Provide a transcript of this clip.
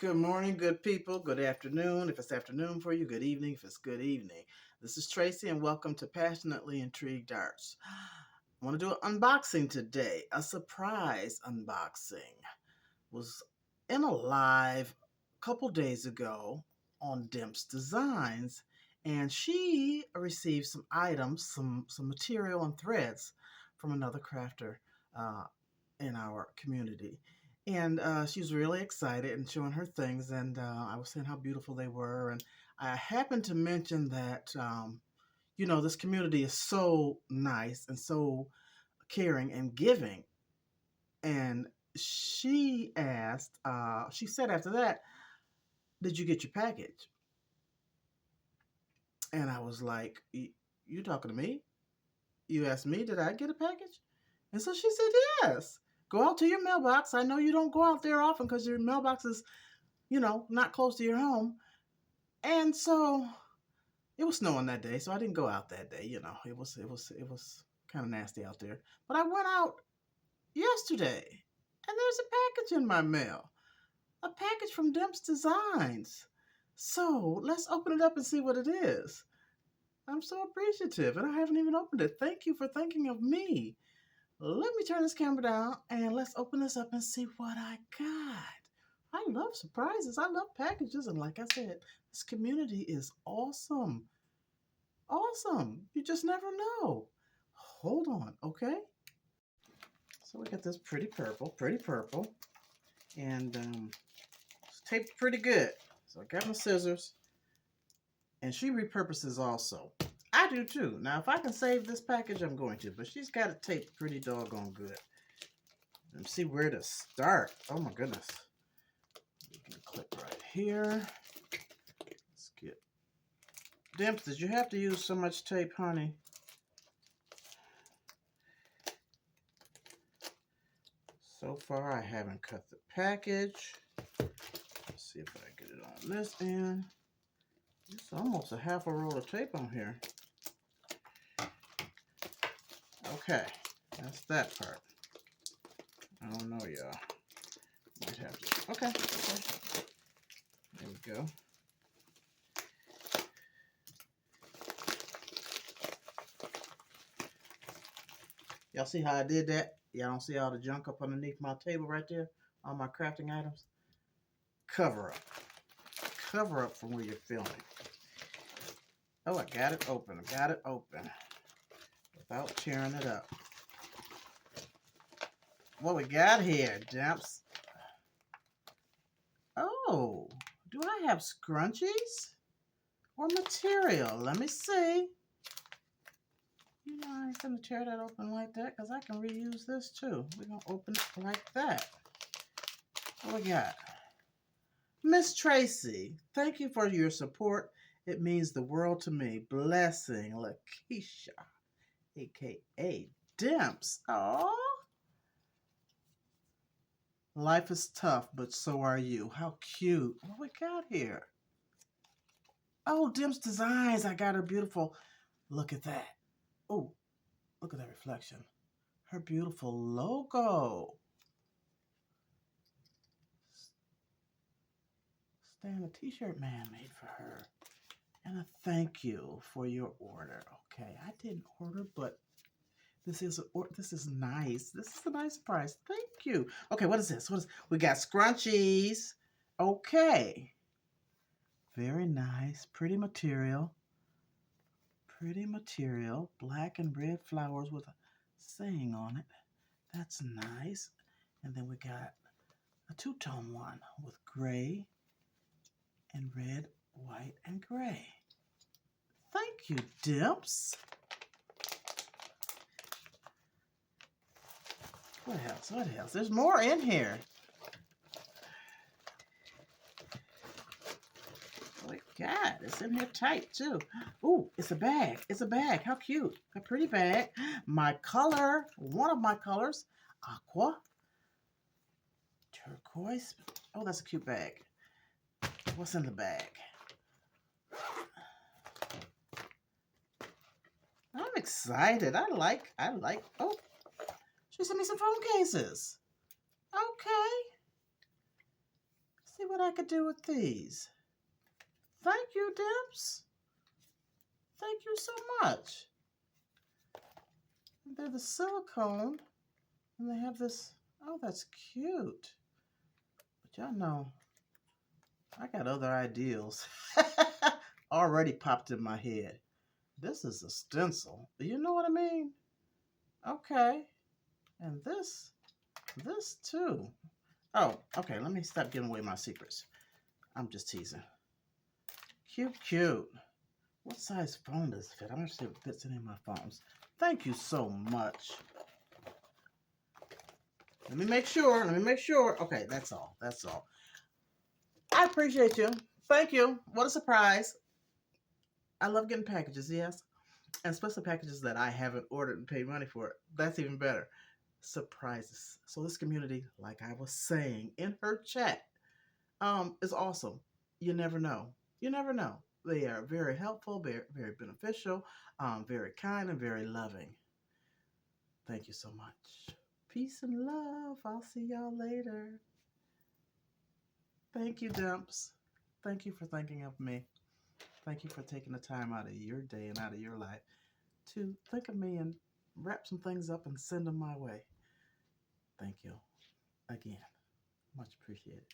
Good morning, good people. Good afternoon. If it's afternoon for you, good evening. If it's good evening. This is Tracy, and welcome to Passionately Intrigued Arts. I want to do an unboxing today, a surprise unboxing. Was in a live a couple days ago on Demps Designs, and she received some items, some material and threads from another crafter uh, in our community. And she was really excited and showing her things. And I was saying how beautiful they were. And I happened to mention that, this community is so nice and so caring and giving. And she said after that, did you get your package? And I was like, you talking to me? You asked me, did I get a package? And so she said, yes. Go out to your mailbox. I know you don't go out there often because your mailbox is, not close to your home. And so it was snowing that day, so I didn't go out that day. It was kind of nasty out there. But I went out yesterday, and there's a package in my mail, a package from Demps Designs. So let's open it up and see what it is. I'm so appreciative, and I haven't even opened it. Thank you for thinking of me. Let me turn this camera down and let's open this up and see what I got. I love surprises. I love packages. And like I said, this community is awesome. Awesome. You just never know. Hold on, okay? So we got this pretty purple. And it's taped pretty good. So I got my scissors. And she repurposes also. I do too. Now, if I can save this package, I'm going to. But she's got it taped pretty doggone good. Let's see where to start. Oh my goodness. We can click right here. Let's get. Demps, did you have to use so much tape, honey? So far, I haven't cut the package. Let's see if I get it on this end. It's almost a half a roll of tape on here. Okay, that's that part. I don't know, y'all. Might have to. Okay. There we go. Y'all see how I did that? Y'all don't see all the junk up underneath my table right there? All my crafting items? Cover up. Cover up from where you're filming. Oh, I got it open. Without tearing it up. What we got here, Demps? Oh, do I have scrunchies or material? Let me see. I ain't gonna tear that open like that because I can reuse this too. We're gonna open it like that. What we got? Miss Tracy, thank you for your support. It means the world to me. Blessing, Lakeisha, aka Demps. Aww. Life is tough, but so are you. How cute. What we got here? Oh, Demps Designs. I got her beautiful. Look at that. Oh, look at that reflection. Her beautiful logo. Stan, a t-shirt man made for her. And a thank you for your order. Okay, I didn't order, but this is nice. This is a nice price. Thank you. Okay, what is this? We got scrunchies. Okay. Very nice. Pretty material. Black and red flowers with a saying on it. That's nice. And then we got a two-tone one with gray and red, white, and gray. Thank you, Demps. What else? There's more in here. Oh my God, it's in here tight too. Ooh, it's a bag. How cute. A pretty bag. My color, one of my colors, aqua, turquoise. Oh, that's a cute bag. What's in the bag? I'm excited. I like, oh, she sent me some phone cases. Okay. see what I could do with these. Thank you, Demps. Thank you so much. They're the silicone, and they have this. Oh, that's cute. But y'all know, I got other ideals already popped in my head. This is a stencil. You know what I mean? Okay. And this too. Oh, okay. Let me stop giving away my secrets. I'm just teasing. Cute, cute. What size phone does it fit? I'm going to see if it fits any of my phones. Thank you so much. Let me make sure. Okay, that's all. That's all. I appreciate you. Thank you. What a surprise. I love getting packages, yes. And especially packages that I haven't ordered and paid money for. That's even better. Surprises. So this community, like I was saying in her chat, is awesome. You never know. You never know. They are very helpful, very, very beneficial, very kind, and very loving. Thank you so much. Peace and love. I'll see y'all later. Thank you, Demps. Thank you for thinking of me. Thank you for taking the time out of your day and out of your life to think of me and wrap some things up and send them my way. Thank you again. Much appreciated.